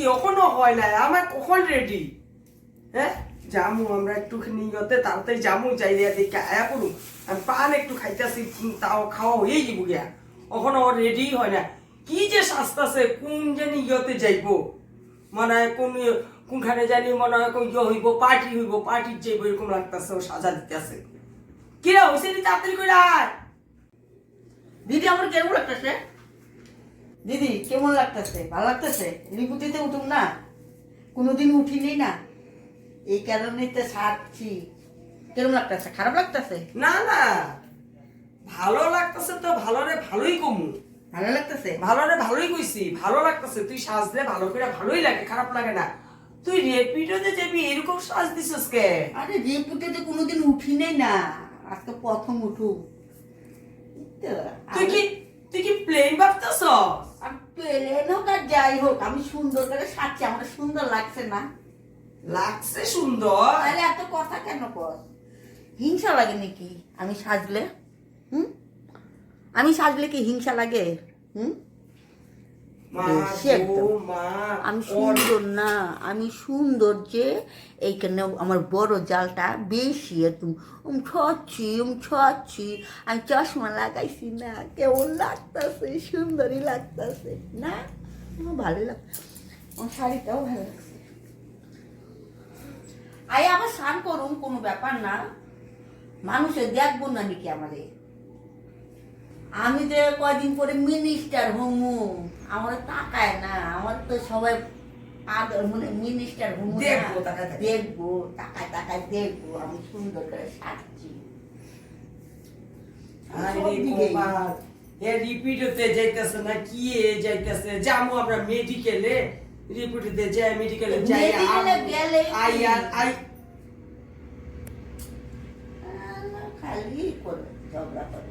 কি এখনো হয় না? আমার কখন রেডি? হ্যাঁ জামু আমরা একটুখানি ইয়তে তাড়াতাড়ি জামু চাইলে দেখে আয়া করুন। আমি পান একটু খাইতেছি, তাও খাওয়া হয়েই যাবো গিয়া। এখনো রেডি হয় না। কি যে সাজতাছে, কোন জানি ইয়তে যাইবো, মনে হয় কোনখানে জানি মনে হয় ইয়ে হইব, পার্টি হইব, পার্টির যাইবো এরকম লাগতেছে। ও সাজা দিতেছে। কিরা হয়েছে তাড়াতাড়ি করে আয়। দিদি আমার কেমন লাগতেছে? দিদি কেমন লাগতেছে? ভালো লাগতেছে? রিপুটিতে উঠুম না, কোনোদিন উঠিনি না, এই কারণে তো সারছি। কেমন লাগতেছে? খারাপ লাগতেছে? না না, ভালো লাগতেছে তো। ভালো রে ভালোই কমু। ভালো লাগতেছে? ভালো রে ভালোই কইছি, ভালো লাগতেছে। তুই সাজলে ভালো করে ভালোই লাগে, খারাপ লাগে না। তুই রেপিডোতে যাবি এরকম সাজ দিছিস কে? আরে রিপুটিতে কোনোদিন উঠিনি না, আজকে প্রথম উঠুম। তুই কি প্লেন ভাবতেছ? আর প্লেন হোক আর যাই হোক, আমি সুন্দর করে সাজছি। আমার সুন্দর লাগছে না? লাগছে সুন্দর। তাহলে এত কথা কেন কর? হিংসা লাগে নাকি আমি সাজলে? আমি সাজলে কি হিংসা লাগে? মা বেশি একদম। গো মা, আমি সুন্দর না, আমি সুন্দর যে এইখানে আমার বড় জালটা বেশি একদম ছাচ্ছি। আমি চশমা লাগাইছি না, কেমন লাগতেছে? সুন্দরই লাগতেছে না? আমার ভালো লাগছে, আমার শাড়িটাও ভালো লাগছে। আই আবার স্নান করুন, কোনো ব্যাপার না। মানুষের দেখবো না নাকি আমারে? আমি তো কয়দিন পরে মিনিস্টার হমু, আমার তাকায় না। আমার তো সবাই আদর, মানে মিনিস্টার হমু না, দেখবো, তাকায় তাকায়। দেখবো, তাকায় দেখবো আমি সুন্দর করে সাজছি। আরে গোপাল, এ রিপিডোতে যাইতেছে না কি যাইতেছে? যামু আমরা মেডিকেলে, রিপিডোতে যাই, মেডিকেলে যাই। মেডিকেলে গেলে আই আর আই খালি করে ঝগড়া করে,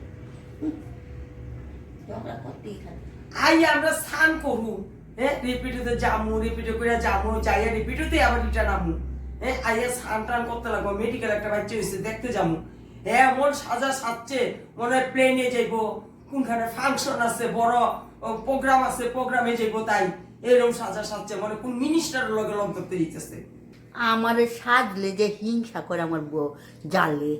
ঝগড়া করতেই থাকে। আই আমরা স্নান করু। হ্যাঁ রিপিডোতে যামু, রিপিডো করে যামু, যাইয়া রিপিডোতে আবার রিটার্ন আমু। হ্যাঁ আইয়া স্নান টান করতে লাগবো। মেডিকেল একটা বাচ্চা হয়েছে, দেখতে যামু। হ্যাঁ মন সাজা সাজছে, মনে হয় প্লেনে যাইবো, কোনখানে ফাংশন আছে, বড় প্রোগ্রাম আছে, প্রোগ্রামে যাইবো। তাই এরকম সাজা সাজছে, মনে কোন মিনিস্টারের লগে লগ ধরতে দিতেছে। আমারে সাজলে যে হিংসা করে আমার বউ জালে,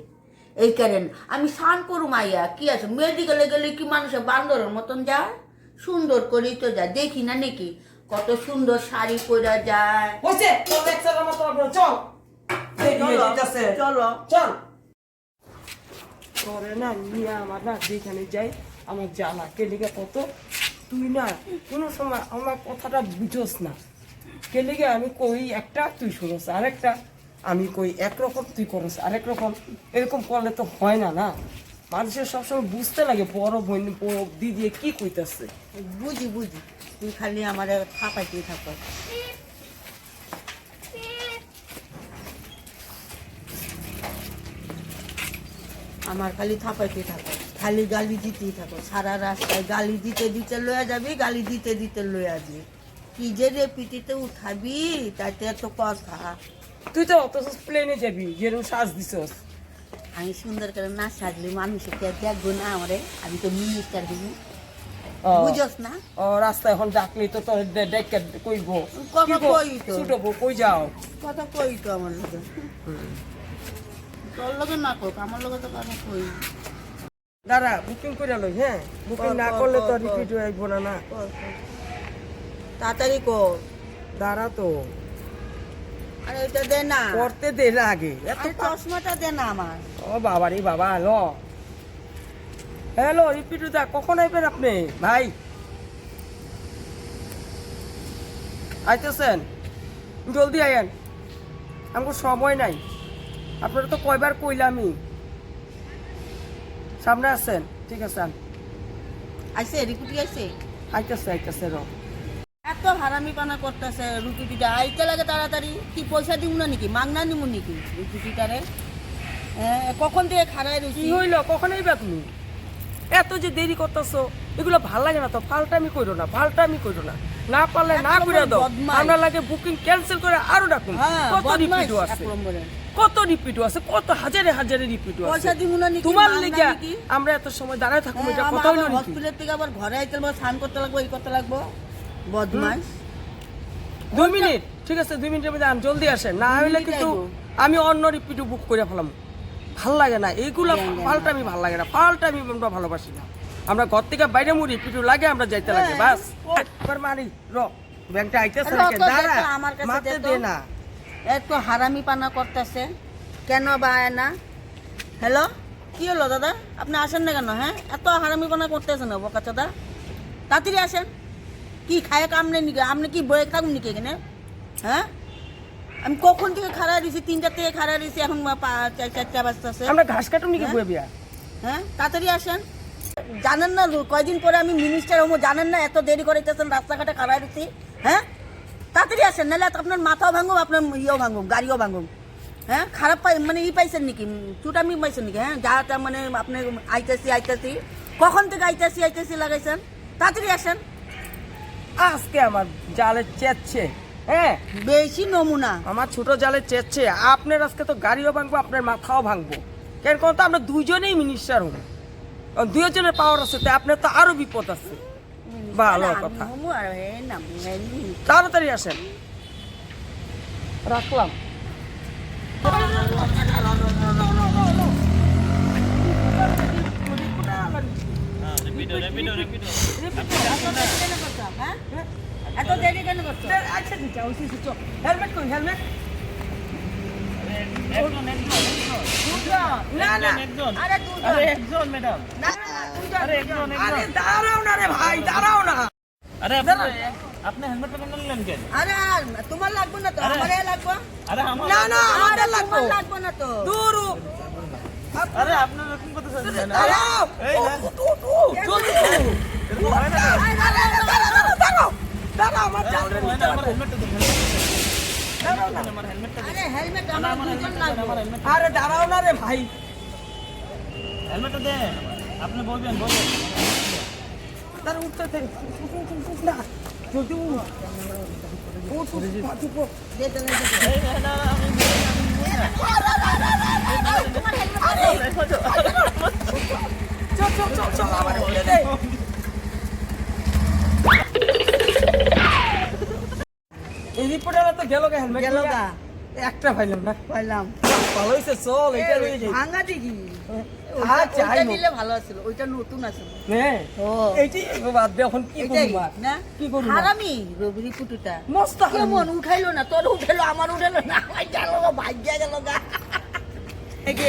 এই কারণ আমি স্নান করু। মাইয়া কি আছে, মেডিকেলে গেলে কি মানুষের বান্দরের মতন যায়? সুন্দর করেই তো যায়, দেখি না নাকি কত সুন্দর শাড়ি পরা যায়। হইছে তো লেকচারের মত আমরা চল। দেরি হয়ে যাইতাছে, চলো চল। করে না নিয়ে আমার না যেখানে যাই আমার জ্বালা কেলিগে কত। তুই না কোনো সময় আমার কথাটা বুঝোস না। কেলিগে আমি কই একটা, তুই শুনোস আরেকটা। আমি কই একরকম, তুই করস আরেক রকম। এরকম করলে তো হয় না। না মানুষের সবসময় বুঝতে লাগে বড় বোন দিদি কি কইতাছে। বুঝি, তুই খালি আমার থাপাইতেই থাক। আমার খালি থাপাইতে থাকো, খালি গালি দিতেই থাকো। সারা রাস্তায় গালি দিতে লইয়া যাবি, গালি দিতে লইয়া যাবি। কি যে রে পিটিতে উঠাবি, তাতে এত কথা। তুই তো অত প্লেনে যাবি, যেরকম সাজ দিছস। আমি সুন্দর করে না সাজলে মানুষের কে দেখবো না আমারে? আমি তো মিনিস্টার হইনি, বুঝস না? ও রাস্তায় এখন ডাকলি তো তোর ডেকে কইব কথা কই তো, ছোট বউ কই যাও? কথা কই তো আমার লোকে। তোর লোকে না কোক, আমার লোকে তো কথা কই। দাঁড়া বুকিং করে লই। হ্যাঁ বুকিং না করলে তো রিপিট হয়ে আইব না। না তাড়াতাড়ি কর। দাঁড়া তো, আরে এটা দে না, করতে দে না আগে। এত আরে চশমাটা দে না আমার। ও বাবা রে বাবা। হ্যালো রিপিট দা, কখন আইবেন আপনি? ভাই আইতেছেন? জলদি আয়েন, আমার সময় নাই। আপনারা তো কয়বার কইলামই। সামনে আছেন? ঠিক আছে আইসে রিকুটি আইসে, আইতেছে র। এত হারামি পানা করতেছে। রুকুটিটা আইতে লাগে তাড়াতাড়ি। কি পয়সা দিব না নাকি, মাগনা নিব নাকি রুকুটিটারে? কখন থেকে খাড়াই কি রয়েছি। হইলো, কখন আইবা তুমি? এত যে দেরি করতেছো, এগুলো ভাল লাগে না তো। ফালটামি করো না, না পারলে না করে দাও। আমরা লাগে বুকিং ক্যান্সেল করে আরো ডাকুন। কত রিপিটও আছে, কত হাজারে রিপিটও আছে। পয়সা দিব না নাকি, তোমার মাগনা লেগে নাকি? আমরা এত সময় দাঁড়ায় থাকবো, এটা আমার কথা হইলো নাকি? হসপিটাল থেকে আবার ঘরে আইতে লাগবো, স্নান করতে লাগবো, এই করতে লাগবো। বদমাস। 2 মিনিট ঠিক আছে, 2 মিনিটের মধ্যে জলদি আসেন, না হলে কিন্তু আমি অন্য রিপিটও বুক করে ফেলাম। ভাল লাগে না এইগুলো, পাল্টা আমি ভাল লাগে না, পাল্টা আমি আমরা ভালোবাসি না। আমরা ঘর থেকে বাইরে মুড়ি পিটু লাগে, আমরা যাইতে লাগে বাস। একবার মারি র ব্যাংকটা আইতেছে না, দাঁড়া আমার কাছে মারতে দে না। এত হারামি পানা করতেছে কেন বা আয় না? হ্যালো, কি হলো দাদা, আপনি আসেন না কেন? হ্যাঁ, এত হারামি পানা করতেছেন না বোকা চাদা, তাড়াতাড়ি আসেন। কি খায় কাম নেই নাকি? আপনি কি বয়ে থাকুন নাকি এখানে? হ্যাঁ, আমি কখন থেকে খাড়া দিয়েছি, 3টা থেকে খাড়া দিয়েছি, এখন 4টা বাজতেছে। আমরা ঘাস কাটুন নাকি বয়ে বিয়া? হ্যাঁ, তাড়াতাড়ি আসেন। জানেন না কয়দিন পরে আমি মিনিস্টার হবো, জানেন না? এত দেরি করাইতেছেন, রাস্তাঘাটে খাড়া দিচ্ছি। হ্যাঁ, তাড়াতাড়ি আসেন, নাহলে আপনার মাথাও ভাঙুম, আপনার ইয়েও ভাঙুম, গাড়িও ভাঙুম। হ্যাঁ, খারাপ মানে পাইছেন নাকি, চুটামি পাইছেন নাকি? হ্যাঁ, যা মানে আপনি আইতেছি কখন থেকে আইতেছি লাগাইছেন, তাড়াতাড়ি আসেন। আজকে আমার জালে চেচ্ছে, হ্যাঁ বেশি নমুনা। আমার ছোট জালে চেচ্ছে, আপনার আজকে তো গাড়িও ভাঙবো, আপনার মাথাও ভাঙবো। কেন কোন তো আমরা দুইজনেই মিনিস্টার হবো, দুইজনের পাওয়ার আছে, তাই আপনার তো আরো বিপদ আছে। ভালো কথা, তাড়াতাড়ি আসেন, রাখলাম। এত দেরি কেন করছো? হেলমেট কই, হেলমেট? না না, আরে একজন ম্যাডাম, না, আরে দাঁড়াও না রে ভাই, দাঁড়াও না। আরে আপনি হেলমেটটা কেন নিলেন কেন? আরে তোমার লাগবে না তো, আমারে লাগবে। আরে আমার না না, আরে আমাদের লাগবে। তোমার লাগবে না তো। দূর আরে আপনার এরকম কথা শুনছেন না? দাঁড়াও, এই না। জলদি এরকম হয় না। দাঁড়াও, আমার জালরে হয় না, আমার হেলমেটটা দেন, আমার হেলমেটটা দেন। আরে হেলমেট আমার দুজন লাগবে। আমার হেলমেট, আরে দাঁড়াও না রে ভাই, হেলমেটটা দেন। আপনি বলবেন। তার উঠতে দে না, জলদি উঠ। দে দে দে। এই না, না, আমি চল আমার উঠে দে। এই রিপোর্টার তো গেল গা, হেলমেট গেল গা। একটা পাইলাম না। পাইলাম। ভালো হয়েছে, চল এটা নিয়ে যাই। ভাঙা দেখি। হ্যাঁ, চাই ওইটা হোক। নিলে ভালো ছিল, ওইটা নতুন আছে। হ্যাঁ, ও এইটাই বাদ দে, এখন কি এটাই করবো আর? না, কি করবো? হারামি রিপুটুটা মস্ত হারামি। কেমন উঠাইলো না, তোর উঠাইলো, আমার উঠাইলো না, আমার গেল গা, ভাগ্যা গেল গা। এই যে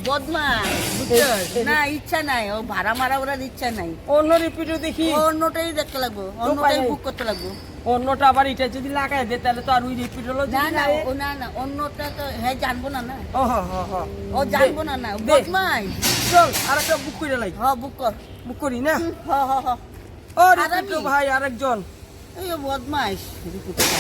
বদমাস, বুঝছস? না, ইচ্ছা নাই, ও ভাড়া মারা ওরার ইচ্ছা নাই। অন্য রিপিটও দেখি, অন্যটাই দেখতে লাগবো, অন্যটাই বুক করতে লাগবো। অন্যটা আবার এটা যদি লাগাই দে, তাহলে তো আর ওই রিপিট হলো না না, ও না না, অন্যটা তো হ্যাঁ জানবো না, না ও হ হ হ, ও জানবো না, না দে। বদমাস। চল আর একটা বুক করে লাই, হ বুক কর। বুক করি না। হ হ হ। ও হারামি। রিপিট ভাই আরেকজন। এই বদমাস রিপুটুটা।